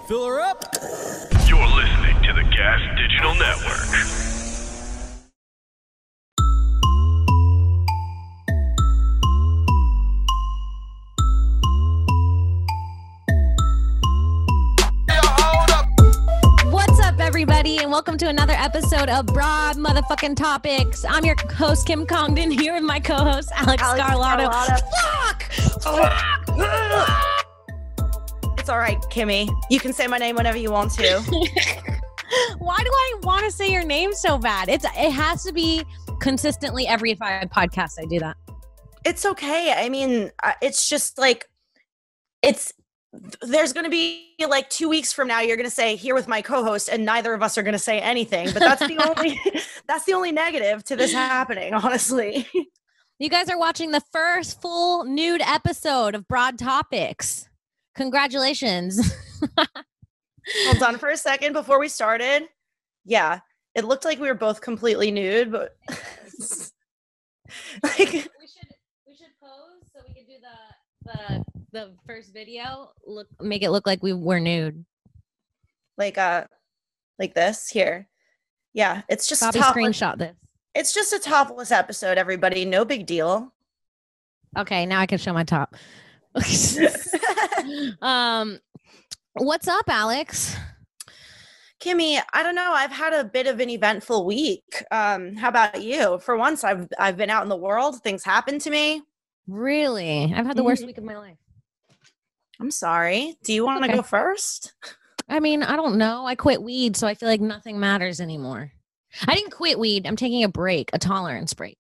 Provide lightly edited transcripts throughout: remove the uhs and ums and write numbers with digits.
Fill her up. You're listening to the Gas Digital Network. What's up, everybody, and welcome to another episode of Broad Motherfucking Topics. I'm your host, Kim Congdon, here with my co-host, Alex Scarlato. Fuck! It's all right, Kimmy. You can say my name whenever you want to. Why do I want to say your name so bad? It has to be consistently every 5 podcasts I do that. It's okay. I mean, it's just like, there's going to be like 2 weeks from now, you're going to say here with my co-host and neither of us are going to say anything, but that's the only negative to this happening, honestly. You guys are watching the first full nude episode of Broad Topics. Congratulations. Hold on for a second before we started. Yeah, it looked like we were both completely nude, but like we should pose so we can do the first video. Make it look like we were nude. like this here. Yeah, it's just Bobby screenshot this. It's just a topless episode, everybody. No big deal. Okay, now I can show my top. What's up, Alex? Kimmy, I don't know. I've had a bit of an eventful week. How about you? For once, I've been out in the world. Things happen to me. Really? I've had the worst week of my life. I'm sorry. Do you want to go first? I mean, I don't know. I quit weed, so I feel like nothing matters anymore. I didn't quit weed. I'm taking a break, a tolerance break.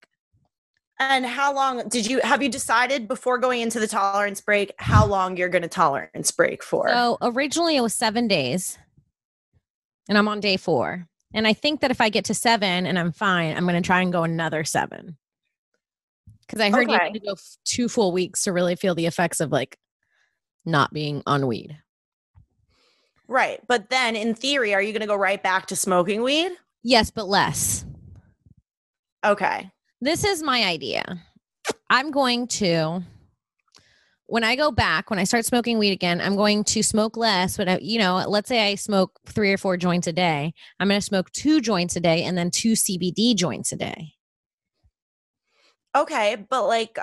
And how long have you decided before going into the tolerance break, how long you're going to tolerance break for? So originally it was 7 days and I'm on day 4. And I think that if I get to 7 and I'm fine, I'm going to try and go another 7. Because I heard you need to go 2 full weeks to really feel the effects of like not being on weed. Right. But then in theory, are you going to go right back to smoking weed? Yes, but less. Okay. This is my idea. I'm going to, when I go back, when I start smoking weed again, I'm going to smoke less. But, let's say I smoke 3 or 4 joints a day. I'm going to smoke 2 joints a day and then 2 CBD joints a day. Okay. But like,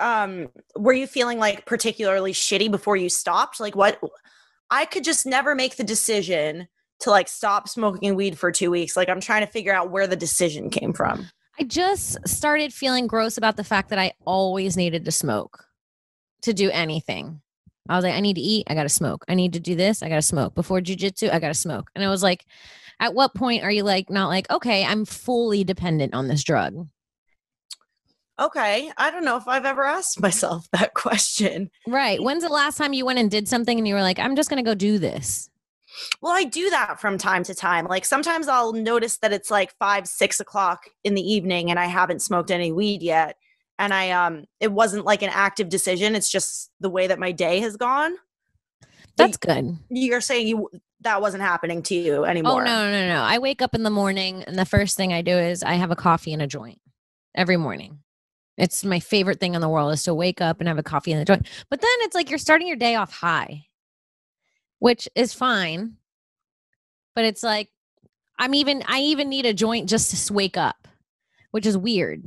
were you feeling like particularly shitty before you stopped? Like what? I could just never make the decision to like stop smoking weed for 2 weeks. Like I'm trying to figure out where the decision came from. I just started feeling gross about the fact that I always needed to smoke to do anything. I was like, I need to eat. I got to smoke. I need to do this. I got to smoke. Before jujitsu, I got to smoke. And it was like, at what point are you like, not like, okay, I'm fully dependent on this drug? Okay. I don't know if I've ever asked myself that question. Right. When's the last time you went and did something and you were like, I'm just going to go do this? Well, I do that from time to time. Like sometimes I'll notice that it's like 5, 6 o'clock in the evening and I haven't smoked any weed yet. And it wasn't like an active decision. It's just the way that my day has gone. That's good. You're saying that wasn't happening to you anymore. Oh, no. I wake up in the morning and the first thing I do is I have a coffee and a joint every morning. It's my favorite thing in the world is to wake up and have a coffee and a joint. But then it's like you're starting your day off high, which is fine. But it's like I even need a joint just to wake up, which is weird.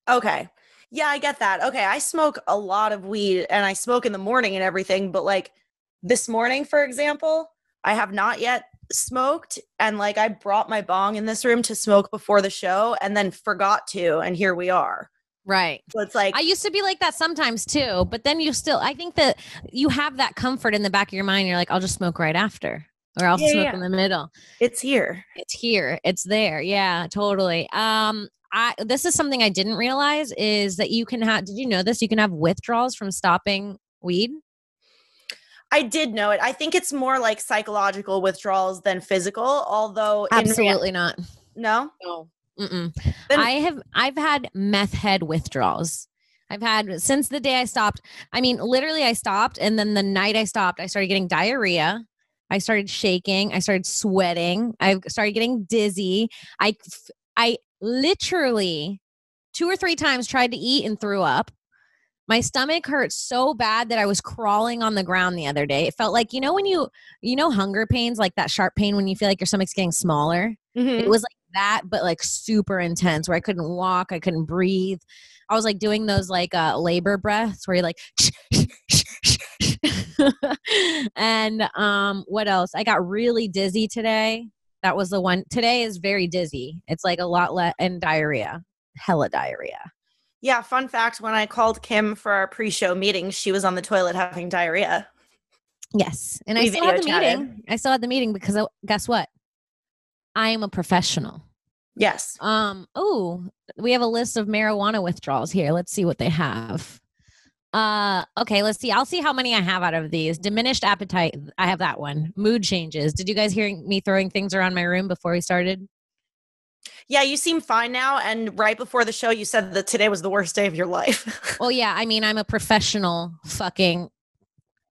Okay. Yeah, I get that. Okay, I smoke a lot of weed and I smoke in the morning and everything, but like this morning, for example, I have not yet smoked and like I brought my bong in this room to smoke before the show and then forgot to, and here we are. Right. So it's like I used to be like that sometimes too, but then I think that you have that comfort in the back of your mind. You're like, I'll just smoke right after, or I'll smoke in the middle. It's here. It's there. Yeah, totally. This is something I didn't realize is that you can have, did you know this? You can have withdrawals from stopping weed. I did know it. I think it's more like psychological withdrawals than physical, although absolutely not. No? No. I've had meth head withdrawals. I've had since the day I stopped. I mean, literally I stopped. And then the night I stopped, I started getting diarrhea. I started shaking. I started sweating. I started getting dizzy. I literally 2 or 3 times tried to eat and threw up. My stomach hurt so bad that I was crawling on the ground the other day. It felt like, when hunger pains, like that sharp pain when you feel like your stomach's getting smaller. It was like that, but like super intense where I couldn't walk. I couldn't breathe. I was like doing those like labor breaths where you're like, and what else? I got really dizzy today. That was the one. Today is very dizzy. It's like a lot and diarrhea, hella diarrhea. Yeah, fun fact, when I called Kim for our pre-show meeting, she was on the toilet having diarrhea. Yes. And I still had the meeting. I still had the meeting because guess what? I am a professional. Yes. Oh, we have a list of marijuana withdrawals here. Let's see what they have. Okay, let's see. I'll see how many I have out of these. Diminished appetite. I have that one. Mood changes. Did you guys hear me throwing things around my room before we started? Yeah, you seem fine now. And right before the show, you said that today was the worst day of your life. Well, yeah. I mean, I'm a professional fucking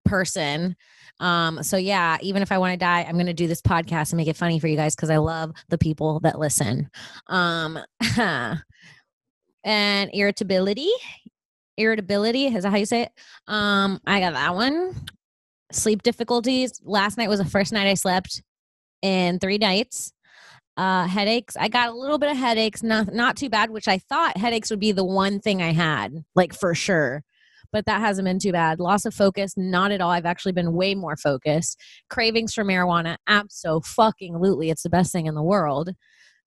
person. So yeah, even if I want to die, I'm going to do this podcast and make it funny for you guys because I love the people that listen. And irritability. Irritability, is that how you say it? I got that one. Sleep difficulties. Last night was the first night I slept in 3 nights. Headaches. I got a little bit of headaches, not too bad, which I thought headaches would be the one thing I had, like for sure. But that hasn't been too bad. Loss of focus, not at all. I've actually been way more focused. Cravings for marijuana, abso-fucking-lutely. It's the best thing in the world.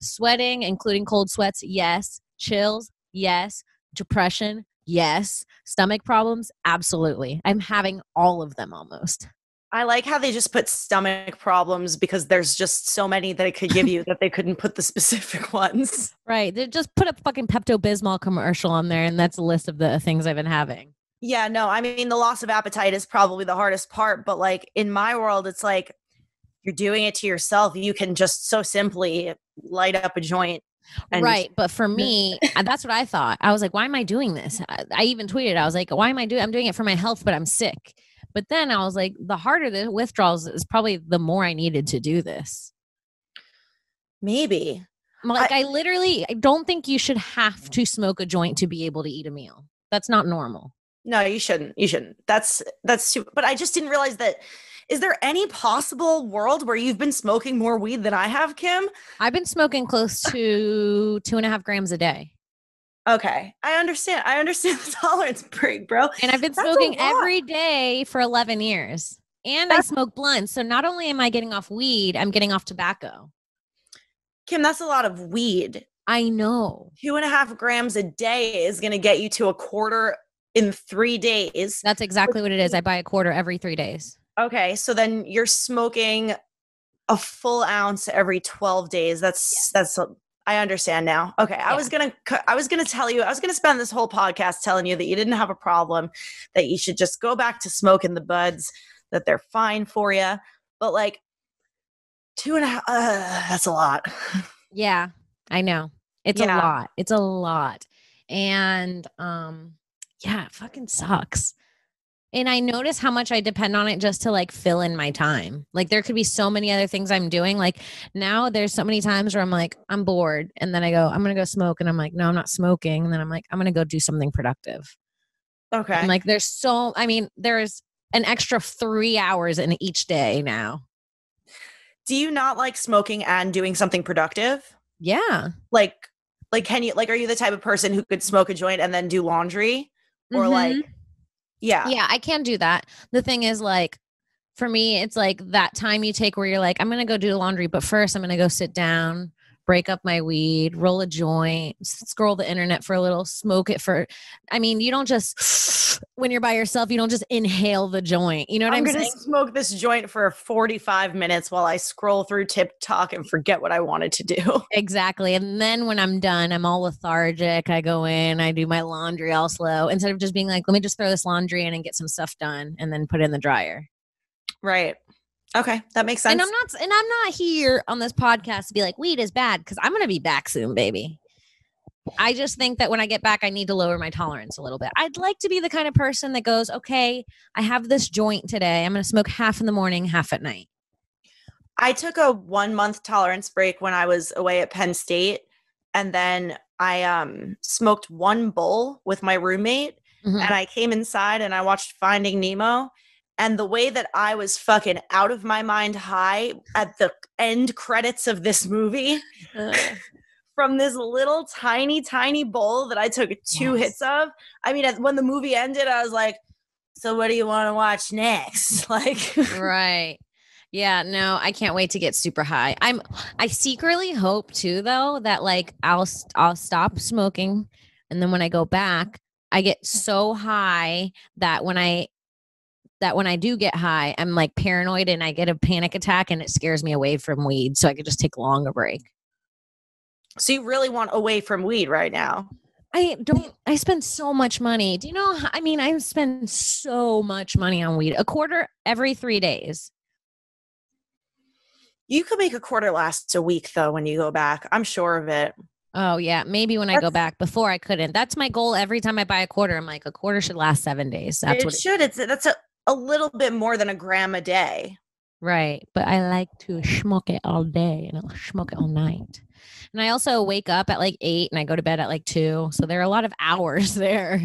Sweating, including cold sweats, yes. Chills, yes. Depression, yes. Stomach problems, absolutely. I'm having all of them almost. I like how they just put stomach problems because there's just so many that it could give you that they couldn't put the specific ones. Right. They just put a fucking Pepto-Bismol commercial on there and that's a list of the things I've been having. Yeah, no, I mean, the loss of appetite is probably the hardest part, but like in my world, it's like you're doing it to yourself. You can just so simply light up a joint. Right. But for me, that's what I thought. I was like, why am I doing this? I even tweeted, I was like, why am I doing I'm doing it for my health, but I'm sick. But then I was like, the harder the withdrawals is probably the more I needed to do this. Maybe. Like I don't think you should have to smoke a joint to be able to eat a meal. That's not normal. No, you shouldn't. You shouldn't. That's super. But I just didn't realize that. Is there any possible world where you've been smoking more weed than I have, Kim? I've been smoking close to 2.5 grams a day. Okay. I understand the tolerance break, bro. And I've been smoking every day for 11 years. And I smoke blunts. So not only am I getting off weed, I'm getting off tobacco. Kim, that's a lot of weed. I know. 2.5 grams a day is going to get you to a quarter in 3 days. That's exactly what it is. I buy a quarter every 3 days. Okay. So then you're smoking a full ounce every 12 days. I understand now. Okay. Yeah. I was going to tell you, I was going to spend this whole podcast telling you that you didn't have a problem, that you should just go back to smoking the buds, that they're fine for you. But like 2.5, that's a lot. Yeah, I know. It's a lot. It's a lot. And, yeah, it fucking sucks. And I notice how much I depend on it just to like fill in my time. Like there could be so many other things I'm doing. Like now there's so many times where I'm like, I'm bored. And then I go, I'm going to go smoke. And I'm like, no, I'm not smoking. And then I'm like, I'm going to go do something productive. Okay. And like there's an extra 3 hours in each day now. Do you not like smoking and doing something productive? Yeah. Like can you, like, are you the type of person who could smoke a joint and then do laundry? Or like, yeah. Yeah, I can do that. The thing is like, for me, it's like that time you take where you're like, I'm going to go do the laundry, but first I'm going to go sit down, break up my weed, roll a joint, scroll the internet for a little, smoke it you don't just, when you're by yourself, you don't just inhale the joint. You know what I'm saying? I'm going to smoke this joint for 45 minutes while I scroll through TikTok and forget what I wanted to do. Exactly. And then when I'm done, I'm all lethargic. I go in, I do my laundry all slow instead of just being like, let me just throw this laundry in and get some stuff done and then put it in the dryer. Right. Okay, that makes sense. And I'm not here on this podcast to be like weed is bad because I'm going to be back soon, baby. I just think that when I get back, I need to lower my tolerance a little bit. I'd like to be the kind of person that goes, okay, I have this joint today. I'm going to smoke half in the morning, half at night. I took a 1 month tolerance break when I was away at Penn State. And then I smoked one bowl with my roommate. Mhm. and I came inside and I watched Finding Nemo. And the way that I was fucking out of my mind high at the end credits of this movie from this little tiny bowl that I took two hits of. I mean, when the movie ended, I was like, so what do you want to watch next? Like, Right. Yeah, no, I can't wait to get super high. I secretly hope too though that like I'll stop smoking, and then when I go back, I get so high that when I do get high, I'm like paranoid and I get a panic attack and it scares me away from weed, so I could just take longer break. so you really want away from weed right now? I spend so much money. Do you know, I mean, I spend so much money on weed, a quarter every 3 days. You could make a quarter last a week though when you go back. I'm sure of it. Oh yeah, maybe when I go back. Before I couldn't. That's my goal every time I buy a quarter. I'm like, a quarter should last 7 days. That's what it should. That's a little bit more than a gram a day. Right. But I like to smoke it all day and I'll smoke it all night. And I also wake up at like 8 and I go to bed at like 2. So there are a lot of hours there.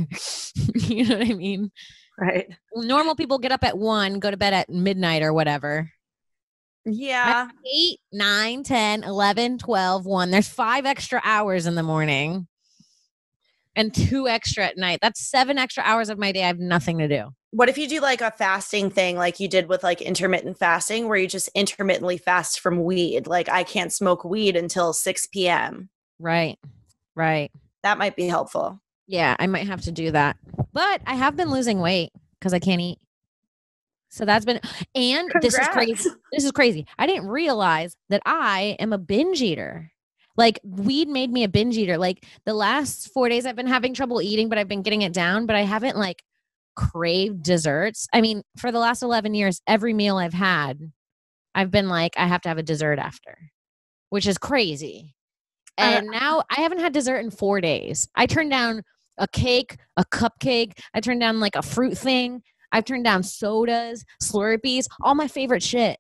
You know what I mean? Right. Normal people get up at 1, go to bed at midnight or whatever. Yeah. 8, 9, 10, 11, 12, 1. There's 5 extra hours in the morning and 2 extra at night. That's 7 extra hours of my day I have nothing to do. What if you do like a fasting thing like you did with like intermittent fasting where you just intermittently fast from weed? Like I can't smoke weed until 6 p.m. Right. Right. That might be helpful. Yeah, I might have to do that. But I have been losing weight because I can't eat. So that's been, and Congrats. This is crazy. This is crazy. I didn't realize that I am a binge eater. Like weed made me a binge eater. Like the last 4 days I've been having trouble eating, but I've been getting it down, but I haven't like craved desserts. I mean, for the last 11 years, every meal I've had, I've been like, I have to have a dessert after, which is crazy. And now I haven't had dessert in 4 days. I turned down a cake, a cupcake. I turned down like a fruit thing. I've turned down sodas, Slurpees, all my favorite shit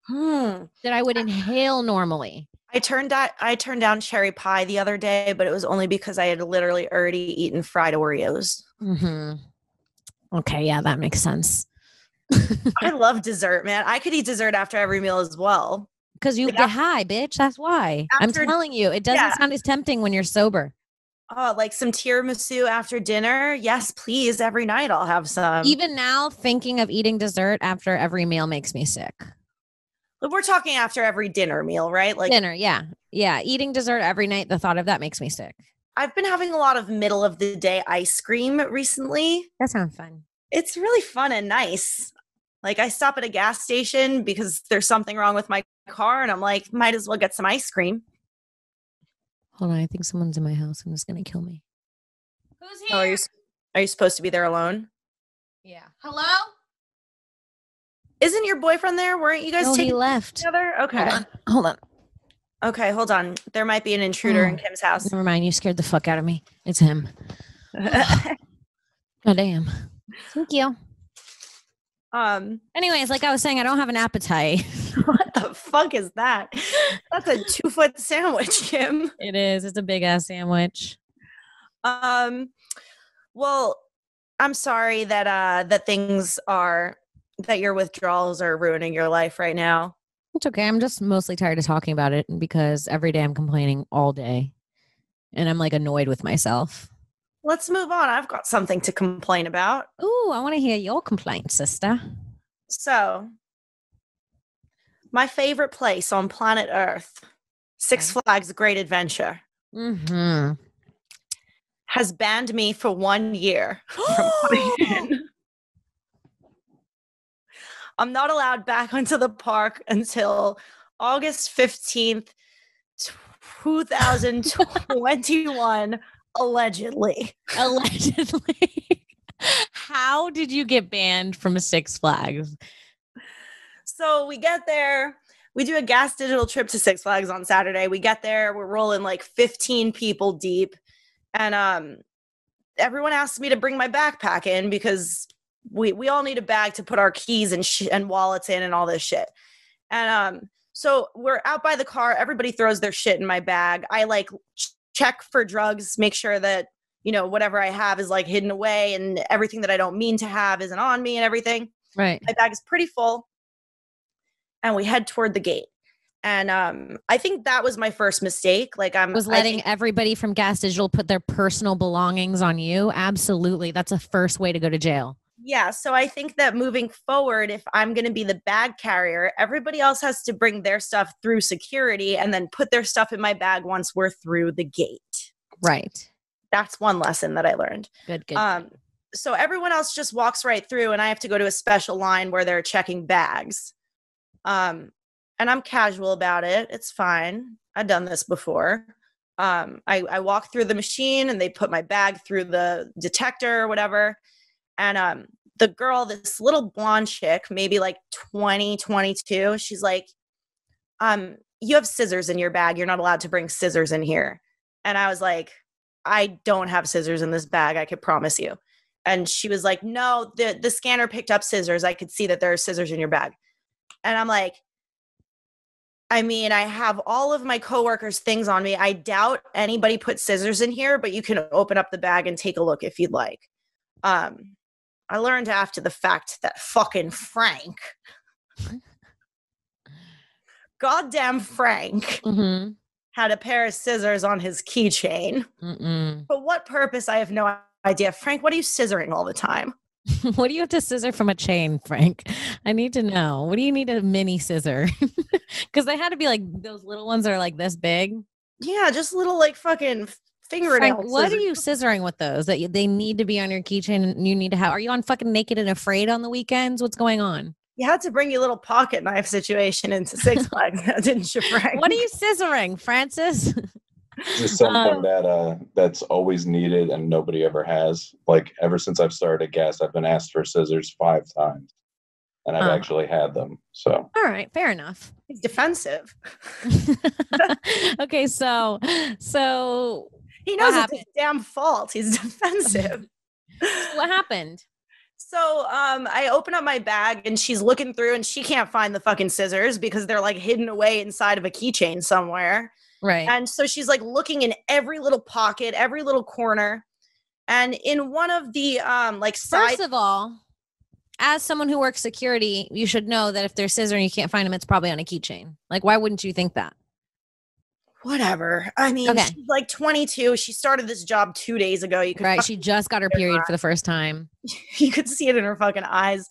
that I would inhale normally. I turned down cherry pie the other day, but it was only because I had literally already eaten fried Oreos. Mm-hmm. Okay, yeah, that makes sense. I love dessert, man. I could eat dessert after every meal as well. Because you get high, bitch. That's why. I'm telling you, it doesn't sound as tempting when you're sober. Oh, like some tiramisu after dinner? Yes, please. Every night I'll have some. Even now, thinking of eating dessert after every meal makes me sick. We're talking after every dinner meal, right? Like dinner, yeah. Yeah, eating dessert every night, the thought of that makes me sick. I've been having a lot of middle of the day ice cream recently. That sounds fun. It's really fun and nice. Like I stop at a gas station because there's something wrong with my car and I'm like, might as well get some ice cream. Hold on, I think someone's in my house and it's going to kill me. Who's here? Oh, are you supposed to be there alone? Yeah. Hello? Isn't your boyfriend there? Weren't you guys No, taking he left. together? Okay. Hold on. Okay, hold on. There might be an intruder in Kim's house. Never mind. You scared the fuck out of me. It's him. God damn. Thank you. Anyways, like I was saying, I don't have an appetite. What the fuck is that? That's a 2-foot sandwich, Kim. It is. It's a big ass sandwich. Well, I'm sorry that that your withdrawals are ruining your life right now. It's okay. I'm just mostly tired of talking about it because every day I'm complaining all day and I'm like annoyed with myself. Let's move on. I've got something to complain about. Ooh, I want to hear your complaint, sister. So, my favorite place on planet Earth, Six Flags Great Adventure, has banned me for 1 year from coming in. I'm not allowed back onto the park until August 15th, 2021, allegedly. Allegedly. How did you get banned from Six Flags? So we get there. We do a gas digital trip to Six Flags on Saturday. We get there. We're rolling like 15 people deep. And everyone asked me to bring my backpack in because we all need a bag to put our keys and wallets in and all this shit. And so we're out by the car. Everybody throws their shit in my bag. I like check for drugs, make sure that you know, whatever I have is like hidden away and everything that I don't mean to have isn't on me and everything. Right. My bag is pretty full. And we head toward the gate. And I think that was my first mistake. Like Was letting everybody from Gas Digital put their personal belongings on you. Absolutely. That's a first way to go to jail. Yeah. So I think that moving forward, if I'm going to be the bag carrier, everybody else has to bring their stuff through security and then put their stuff in my bag once we're through the gate. Right. That's one lesson that I learned. Good. So everyone else just walks right through and I have to go to a special line where they're checking bags. And I'm casual about it. It's fine. I've done this before. I walk through the machine and they put my bag through the detector or whatever. And the girl, this little blonde chick, maybe like 20, 22, she's like, you have scissors in your bag. You're not allowed to bring scissors in here. And I was like, I don't have scissors in this bag. I could promise you. And she was like, no, the scanner picked up scissors. I could see that there are scissors in your bag. And I'm like, I mean, I have all of my coworkers' things on me. I doubt anybody put scissors in here, but you can open up the bag and take a look if you'd like. I learned after the fact that fucking Frank, goddamn Frank, had a pair of scissors on his keychain. For what purpose, I have no idea. Frank, what are you scissoring all the time? What do you have to scissor from a chain, Frank? I need to know. What do you need a mini scissor? Because they had to be like those little ones that are like this big. Yeah, just little like fucking fingernail. Frank, what are you scissoring with those that they need to be on your keychain and you need to have? Are you on fucking Naked and Afraid on the weekends? What's going on? You had to bring your little pocket knife situation into Six Flags, didn't you, Frank? What are you scissoring, Francis? Just something that's always needed and nobody ever has. Like ever since I've started at Gas, I've been asked for scissors 5 times, and I've actually had them. So all right, fair enough. He's defensive. Okay, so he knows it's his damn fault. He's defensive. What happened? So I open up my bag and she's looking through and she can't find the fucking scissors because they're like hidden away inside of a keychain somewhere. Right. And so she's like looking in every little pocket, every little corner. And in one of the First of all, as someone who works security, you should know that if they're scissors and you can't find them, it's probably on a keychain. Like, why wouldn't you think that? Whatever. I mean, she's like 22. She started this job 2 days ago. You could she just got her period for the first time. You could see it in her fucking eyes.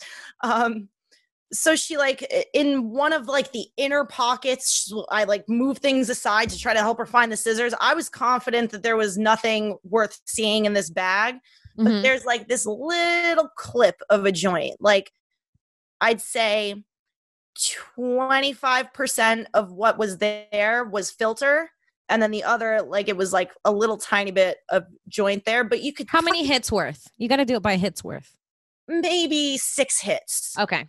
So she like in one of like the inner pockets, I like move things aside to try to help her find the scissors. I was confident that there was nothing worth seeing in this bag, but there's like this little clip of a joint. Like I'd say 25% of what was there was filter. And then the other, like it was like a little tiny bit of joint there, but you could. How many hits worth? You got to do it by hits worth. Maybe 6 hits. Okay.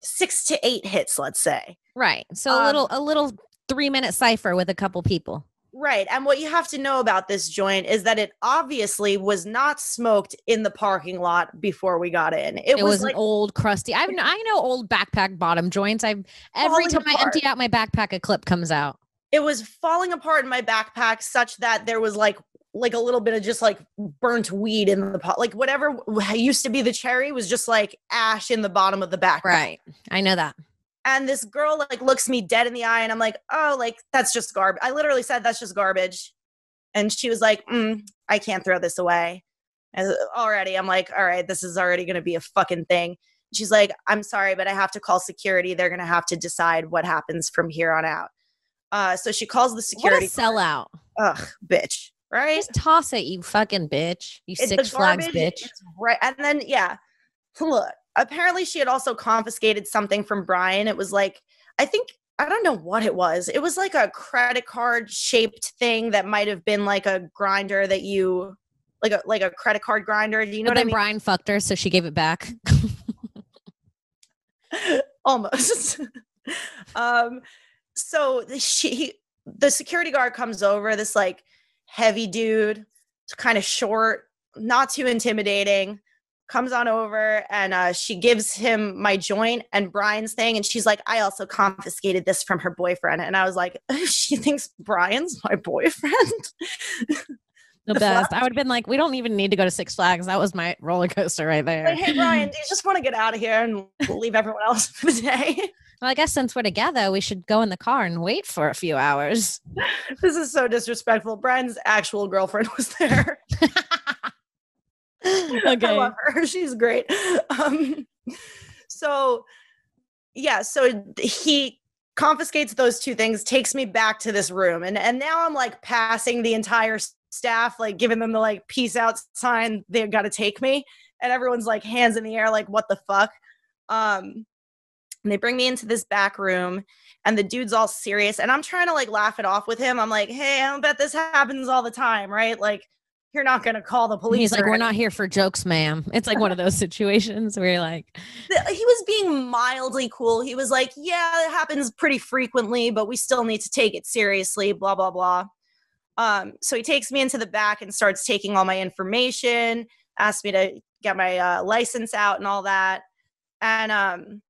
6 to 8 hits, let's say. Right. So a little 3-minute cipher with a couple people. Right. And what you have to know about this joint is that it obviously was not smoked in the parking lot before we got in. It was like, an old crusty. I know old backpack bottom joints. Every time I empty out my backpack, a clip comes out. It was falling apart in my backpack such that there was like a little bit of just like burnt weed in the pot. Like whatever used to be the cherry was just like ash in the bottom of the backpack. Right. I know that. And this girl like looks me dead in the eye and I'm like, oh, like that's just garbage. I literally said that's just garbage. And she was like, I can't throw this away. And already I'm like, all right, this is already going to be a fucking thing. She's like, I'm sorry, but I have to call security. They're going to have to decide what happens from here on out. So she calls the security. What a sellout. Ugh, bitch. Right? Just toss it, you fucking bitch. You Six Flags bitch. Right. And then, yeah. Look, apparently she had also confiscated something from Brian. It was like, I don't know what it was. It was like a credit card shaped thing that might have been like a grinder that you, like a credit card grinder. Do you know what I mean? Brian fucked her, so she gave it back. Almost. So the security guard comes over, this like heavy dude, kind of short, not too intimidating, comes on over and she gives him my joint and Brian's thing. And she's like, I also confiscated this from her boyfriend. And I was like, she thinks Brian's my boyfriend? The best. I would have been like, we don't even need to go to Six Flags. That was my roller coaster right there. Like, hey, Brian, do you just want to get out of here and leave everyone else for the day? Well, I guess since we're together, we should go in the car and wait for a few hours. This is so disrespectful. Brian's actual girlfriend was there. Okay. I love her. She's great. So he confiscates those two things, takes me back to this room. And now I'm like passing the entire staff, like giving them the like peace out sign. They've got to take me. And everyone's like hands in the air, like, what the fuck? And they bring me into this back room and the dude's all serious. And I'm trying to like laugh it off with him. I'm like, hey, I bet this happens all the time, right? Like, you're not going to call the police. He's like, we're not here for jokes, ma'am. It's like one of those situations where you're like. He was being mildly cool. He was like, yeah, it happens pretty frequently, but we still need to take it seriously, blah, blah, blah. So he takes me into the back and starts taking all my information, asked me to get my license out and all that. And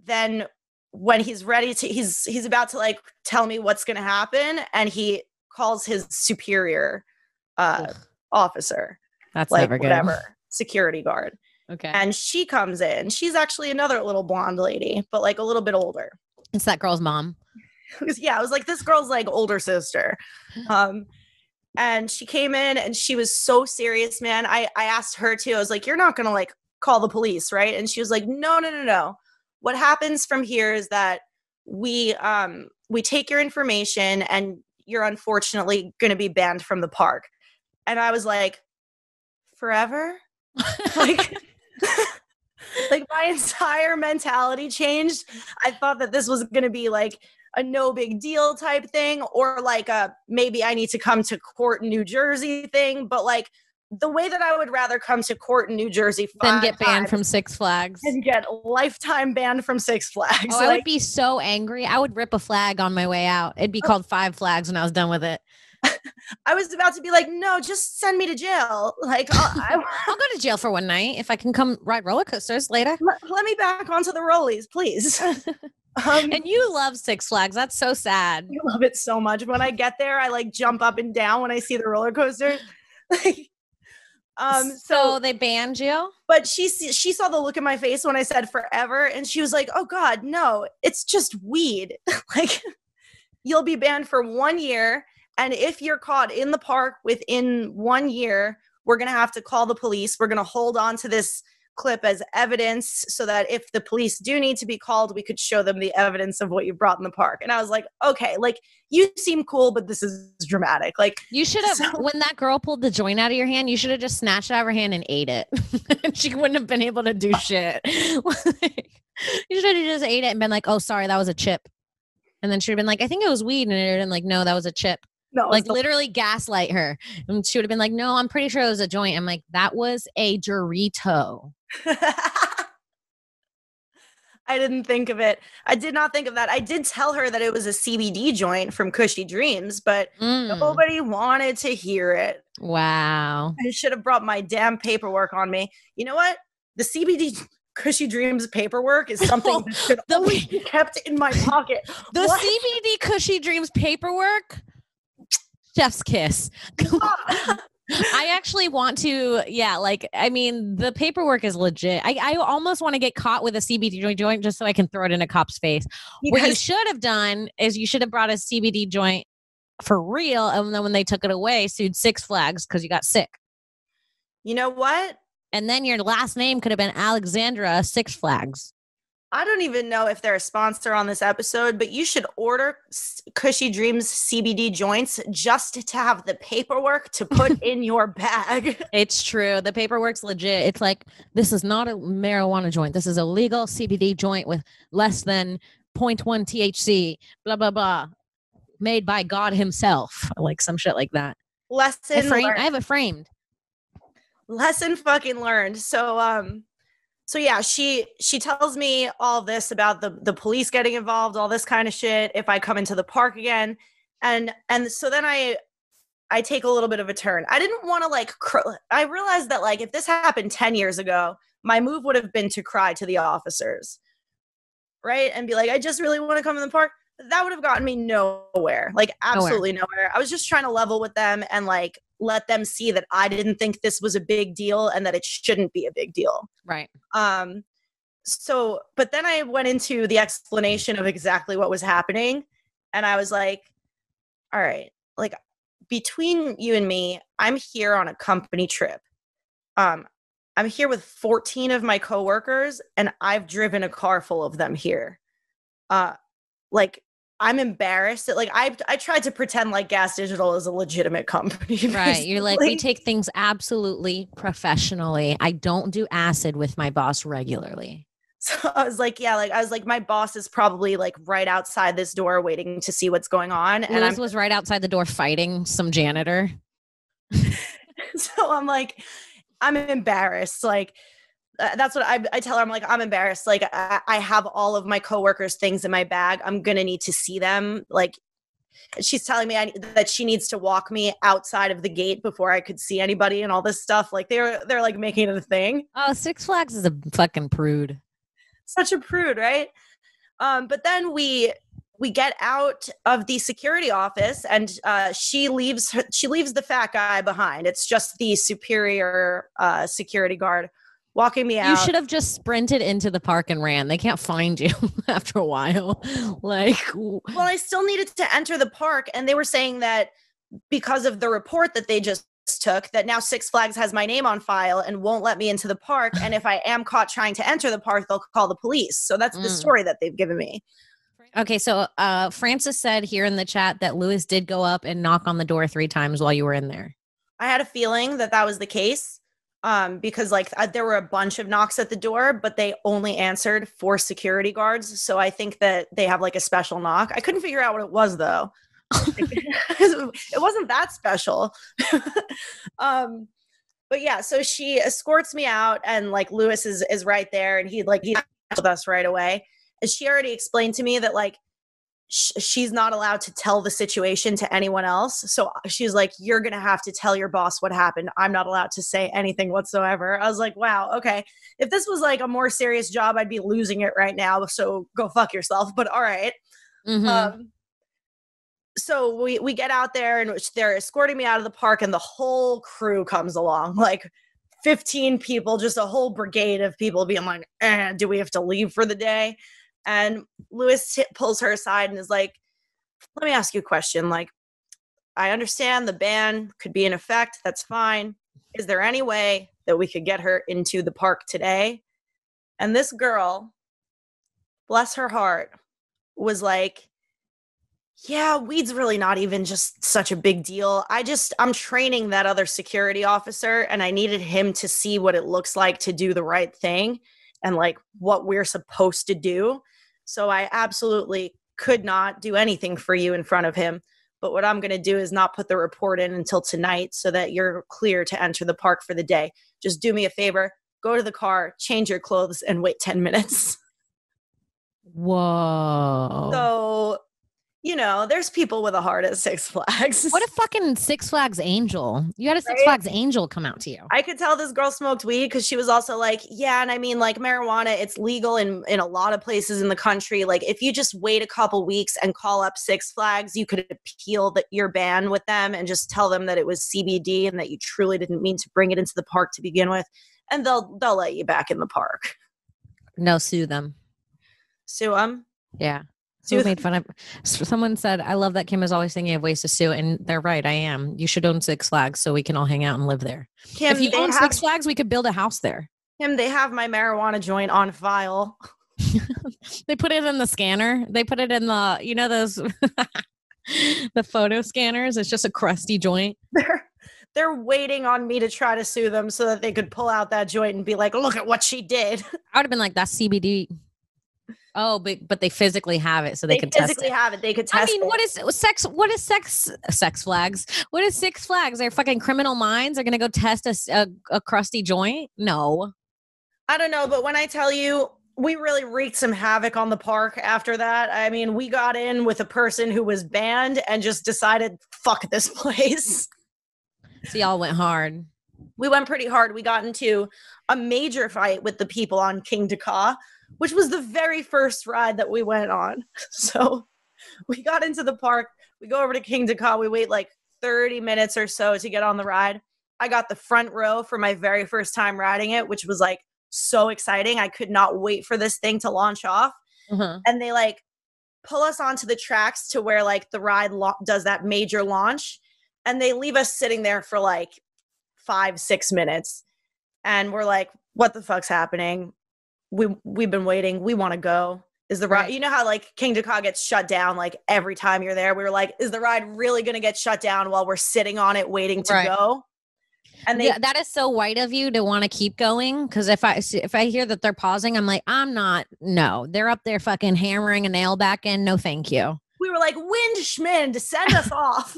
then when he's ready to, he's about to like tell me what's going to happen. And he calls his superior officer. That's like never good. Whatever, security guard. Okay. And she comes in. She's actually another little blonde lady, but like a little bit older. It's that girl's mom. Yeah, I was like, this girl's like older sister. And she came in and she was so serious, man. I asked her too. I was like, you're not gonna like call the police, right? And she was like, no. What happens from here is that we take your information and you're unfortunately gonna be banned from the park. And I was like, forever? Like, like my entire mentality changed. I thought that this was going to be like a no big deal type thing, or like a maybe I need to come to court in New Jersey thing. But like the way that I would rather come to court in New Jersey than get banned from Six Flags and get lifetime banned from Six Flags. Oh, I would be so angry. I would rip a flag on my way out. It'd be called 5 flags when I was done with it. I was about to be like, no, just send me to jail. Like, I'll go to jail for one night if I can come ride roller coasters later. Let me back onto the rollies, please. And you love Six Flags. That's so sad. I love it so much. When I get there, I like jump up and down when I see the roller coaster. So they banned you? But she saw the look in my face when I said forever, and she was like, oh God, no, it's just weed. Like, you'll be banned for 1 year. And if you're caught in the park within 1 year, we're going to have to call the police. We're going to hold on to this clip as evidence so that if the police do need to be called, we could show them the evidence of what you brought in the park. And I was like, okay, like you seem cool, but this is dramatic. Like you should have, when that girl pulled the joint out of your hand, you should have just snatched it out of her hand and ate it. She wouldn't have been able to do shit. You should have just ate it and been like, oh, sorry, that was a chip. And then she would have been like, I think it was weed. And it would have been like, no, that was a chip. No, like literally gaslight her. And she would have been like, no, I'm pretty sure it was a joint. I'm like, that was a Dorito. I didn't think of it. I did not think of that. I did tell her that it was a CBD joint from Cushy Dreams, but nobody wanted to hear it. Wow. I should have brought my damn paperwork on me. You know what? The CBD Cushy Dreams paperwork is something that should always be kept in my pocket. The CBD Cushy Dreams paperwork? Chef's kiss. I actually want to, I mean, the paperwork is legit. I almost want to get caught with a CBD joint just so I can throw it in a cop's face. What you should have done is you should have brought a CBD joint for real, and then when they took it away, sued Six Flags because you got sick. You know what? And then your last name could have been Alexandra Six Flags. I don't even know if they're a sponsor on this episode, but you should order Cushy Dreams CBD joints just to have the paperwork to put in your bag. It's true. The paperwork's legit. It's like, this is not a marijuana joint. This is a legal CBD joint with less than 0.1 THC, blah, blah, blah. Made by God himself. Like some shit like that. Lesson learned. I have it framed. Lesson fucking learned. So yeah, she tells me all this about the police getting involved, all this kind of shit, if I come into the park again. And so then I take a little bit of a turn. I didn't want to I realized that like if this happened 10 years ago, my move would have been to cry to the officers, right? And be like, I just really want to come in the park. That would have gotten me nowhere, like absolutely nowhere. I was just trying to level with them and like let them see that I didn't think this was a big deal and that it shouldn't be a big deal. Right. So, but then I went into the explanation of exactly what was happening. And I was like, all right, like between you and me, I'm here on a company trip. I'm here with 14 of my coworkers and I've driven a car full of them here. Like I'm embarrassed that like I tried to pretend like Gas Digital is a legitimate company. Right. You're like, we take things absolutely professionally. I don't do acid with my boss regularly. So I was like, my boss is probably like right outside this door waiting to see what's going on. And I was right outside the door fighting some janitor. So I'm like, I'm embarrassed. Like, that's what I tell her. I'm like, I'm embarrassed. Like, I have all of my coworkers' things in my bag. I'm going to need to see them. Like, she's telling me that she needs to walk me outside of the gate before I could see anybody and all this stuff. Like, they're like making it a thing. Oh, Six Flags is a fucking prude. Such a prude, right? But then we get out of the security office and she leaves the fat guy behind. It's just the superior security guard walking me out. You should have just sprinted into the park and ran. They can't find you after a while. Like, well, I still needed to enter the park, and they were saying that because of the report that they just took, that now Six Flags has my name on file and won't let me into the park. And if I am caught trying to enter the park, they'll call the police. So that's the story that they've given me. Okay, so Francis said here in the chat that Lewis did go up and knock on the door 3 times while you were in there. I had a feeling that was the case because like there were a bunch of knocks at the door, but they only answered for security guards. So I think that they have like a special knock. I couldn't figure out what it was though. It wasn't that special. But yeah, so she escorts me out and like Lewis is right there and he with us right away. And she already explained to me that like she's not allowed to tell the situation to anyone else. So she's like, you're going to have to tell your boss what happened. I'm not allowed to say anything whatsoever. I was like, wow, okay. If this was like a more serious job, I'd be losing it right now. So go fuck yourself. But all right. Mm-hmm. So we get out there and they're escorting me out of the park and the whole crew comes along, like 15 people, just a whole brigade of people being like, do we have to leave for the day? And Lewis pulls her aside and is like, let me ask you a question. Like, I understand the ban could be in effect. That's fine. Is there any way that we could get her into the park today? And this girl, bless her heart, was like, yeah, weed's really not even just such a big deal. I'm training that other security officer and I needed him to see what it looks like to do the right thing and like what we're supposed to do. So I absolutely could not do anything for you in front of him. But what I'm going to do is not put the report in until tonight so that you're clear to enter the park for the day. Just do me a favor, go to the car, change your clothes and wait 10 minutes. Whoa. So, you know, there's people with a heart at Six Flags. What a fucking Six Flags angel. You had a Six Flags angel come out to you. I could tell this girl smoked weed because she was also like, yeah, and I mean, like marijuana, it's legal in a lot of places in the country. Like if you just wait a couple weeks and call up Six Flags, you could appeal your ban with them and just tell them that it was CBD and that you truly didn't mean to bring it into the park to begin with. And they'll let you back in the park. No, sue them. Sue them? Yeah. Who made fun of someone said, I love that Kim is always thinking of ways to sue. And they're right. I am. You should own Six Flags so we can all hang out and live there. Kim, if you own Six Flags, we could build a house there. Kim, they have my marijuana joint on file. They put it in the scanner. They put it in the, you know, those the photo scanners. It's just a crusty joint. They're waiting on me to try to sue them so that they could pull out that joint and be like, look at what she did. I would have been like, that's CBD. Oh, but they physically have it, so they could test it. They physically have it. They could test it. I mean, what is sex? What is Sex Flags? What is Six Flags? They're fucking criminal minds. They're going to go test a crusty joint? No. I don't know, but when I tell you, we really wreaked some havoc on the park after that. I mean, we got in with a person who was banned and just decided, fuck this place. So y'all went hard. We went pretty hard. We got into a major fight with the people on King Congdon, which was the very first ride that we went on. So we got into the park. We go over to King Congdon. We wait like 30 minutes or so to get on the ride. I got the front row for my very first time riding it, which was like so exciting. I could not wait for this thing to launch off. And they like pull us onto the tracks to where like the ride does that major launch. And they leave us sitting there for like 5-6 minutes. And we're like, what the fuck's happening? We've been waiting. We want to go. Is the ride, Right. you know how like Kingdon Alex gets shut down like every time you're there? We were like, is the ride really going to get shut down while we're sitting on it waiting to go? And they, that is so white of you to want to keep going. Because if I hear that they're pausing, I'm like, I'm not. No, they're up there fucking hammering a nail back in. No, thank you. we were like, Wind Schmind, send us off.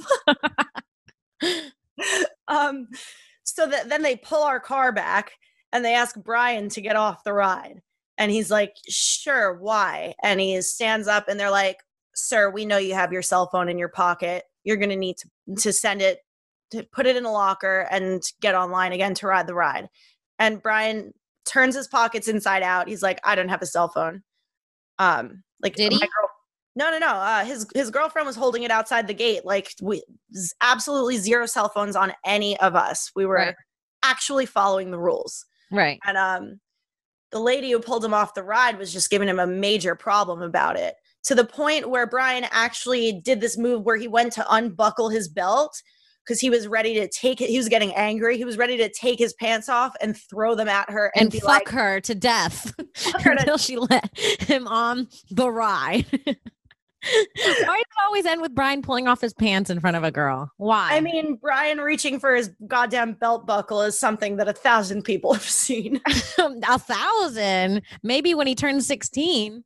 So that then they pull our car back and they ask Brian to get off the ride. And he's like, sure, why? And he stands up and they're like, sir, we know you have your cell phone in your pocket. You're going to need to send it, to put it in a locker and get online again to ride the ride. And Brian turns his pockets inside out. He's like, I don't have a cell phone. Like, Did he? No. His girlfriend was holding it outside the gate. Like, absolutely zero cell phones on any of us. We were actually following the rules. Right. And the lady who pulled him off the ride was just giving him a major problem about it, to the point where Brian actually did this move where he went to unbuckle his belt because he was ready to take it. He was getting angry. He was ready to take his pants off and throw them at her And be fuck like, her to death her to- until she let him on the ride. Why does it always end with Brian pulling off his pants in front of a girl? Why? I mean, Brian reaching for his goddamn belt buckle is something that 1,000 people have seen. 1,000. Maybe when he turns 16.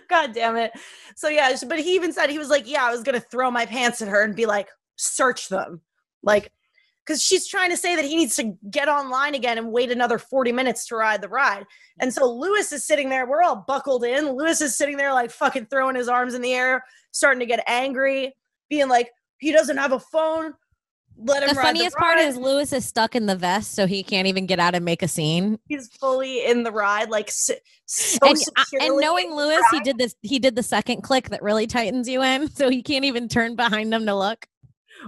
God damn it. So yeah, but he even said, he was like, yeah, I was going to throw my pants at her and be like, search them. Like, because she's trying to say that he needs to get online again and wait another 40 minutes to ride the ride. And so Lewis is sitting there. We're all buckled in. Lewis is sitting there like fucking throwing his arms in the air, starting to get angry, being like, he doesn't have a phone. Let him The ride funniest the part ride. is Lewis is stuck in the vest, so he can't even get out and make a scene. He's fully in the ride, like so And securely knowing in the Lewis, ride. he did the second click that really tightens you in, so he can't even turn behind him to look.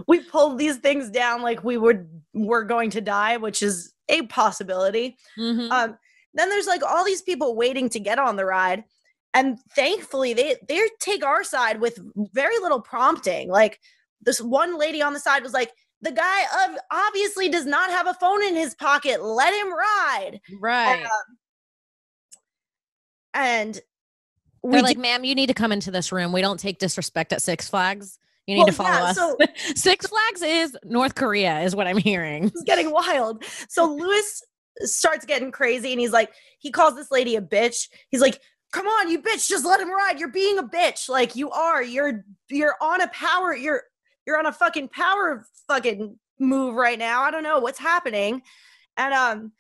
We pulled these things down like we're going to die, which is a possibility. Mhm. Then there's like all these people waiting to get on the ride, and thankfully they take our side with very little prompting. Like, this one lady on the side was like, the guy obviously does not have a phone in his pocket, let him ride. Right. And They're like, ma'am, you need to come into this room. We don't take disrespect at Six Flags. You need to follow us. So Six Flags is North Korea, is what I'm hearing. it's getting wild. So Lewis starts getting crazy, and he's like, he calls this lady a bitch. He's like, come on, you bitch, just let him ride. You're being a bitch. Like, you are. You're on a power. You're on a fucking power fucking move right now. I don't know what's happening. And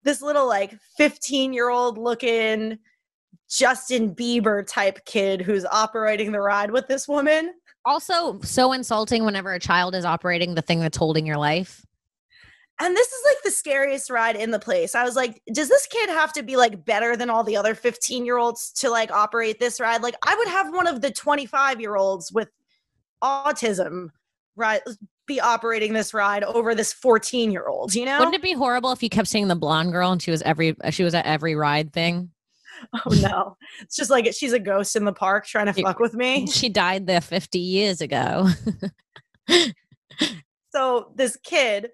this little like 15-year-old looking Justin Bieber type kid who's operating the ride with this woman. Also, so insulting whenever a child is operating the thing that's holding your life. And this is like the scariest ride in the place. I was like, does this kid have to be like better than all the other 15-year-olds to like operate this ride? Like, I would have one of the 25-year-olds with autism be operating this ride over this 14-year-old, you know? Wouldn't it be horrible if you kept seeing the blonde girl and she was at every ride thing? Oh no. It's just like she's a ghost in the park trying to fuck with me. She died there 50 years ago. So this kid